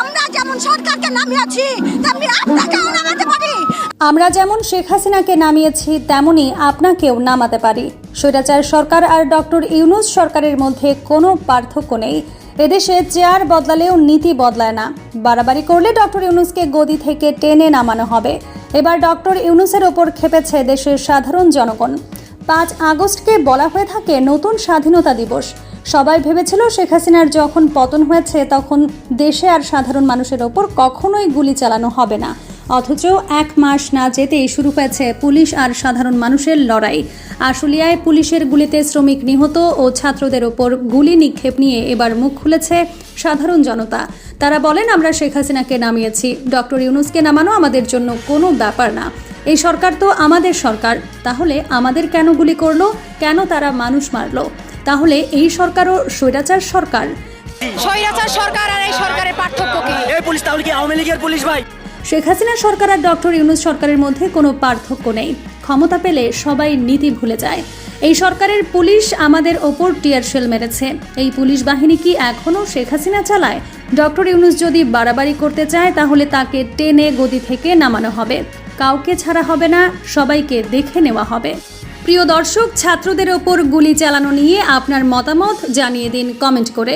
আমরা যেমন সরকারকে নামিয়েছি তেমনি আপনাকেও নামাতে পারি। আমরা যেমন শেখ হাসিনাকে নামিয়েছি তেমনি আপনাকেও নামাতে পারি। স্বৈরাচার সরকার আর ডক্টর ইউনূস সরকারের মধ্যে কোনো পার্থক্য নেই। এদেশে চেয়ার বদলালেও নীতি বদলায় না। বাড়াবাড়ি করলে ডক্টর ইউনূসকে গদি থেকে টেনে নামানো হবে। এবার ডক্টর ইউনূসের ওপর খেপেছে দেশের সাধারণ জনগণ। 5 আগস্টকে বলা হয়ে থাকে নতুন স্বাধীনতা দিবস। সবাই ভেবেছিল শেখ হাসিনার যখন পতন হয়েছে তখন দেশে আর সাধারণ মানুষের ওপর কখনোই গুলি চালানো হবে না। অথচ 1 মাস না যেতেই শুরু হয়েছে পুলিশ আর সাধারণ মানুষের লড়াই। আশুলিয়ায় পুলিশের গুলিতে শ্রমিক নিহত ও ছাত্রদের ওপর গুলি নিক্ষেপ নিয়ে এবার মুখ খুলেছে সাধারণ জনতা। তারা বলেন, আমরা শেখ হাসিনাকে নামিয়েছি, ডক্টর ইউনূসকে নামানো আমাদের জন্য কোনো ব্যাপার না। এই সরকার তো আমাদের সরকার, তাহলে আমাদের কেন গুলি করলো, কেন তারা মানুষ মারলো? তাহলে এই সরকারও স্বৈরাচার সরকার। স্বৈরাচার সরকার আর এই সরকারের পার্থক্য কি? এই পুলিশ তাহলে কি আওয়ামী লীগের পুলিশ ভাই? শেখ হাসিনা সরকার আর ডক্টর ইউনূস সরকারের মধ্যে কোনো পার্থক্য নেই। ক্ষমতা পেলে সবাই নীতি ভুলে যায়। এই সরকারের পুলিশ আমাদের ওপর টিয়ার শেল মেরেছে। এই পুলিশ বাহিনী কি এখনও শেখ হাসিনা চালায়? ডক্টর ইউনূস যদি বাড়াবাড়ি করতে চায় তাহলে তাকে টেনে গদি থেকে নামানো হবে। কাউকে ছাড়া হবে না, সবাইকে দেখে নেওয়া হবে। প্রিয় দর্শক, ছাত্রদের ওপর গুলি চালানো নিয়ে আপনার মতামত জানিয়ে দিন কমেন্ট করে।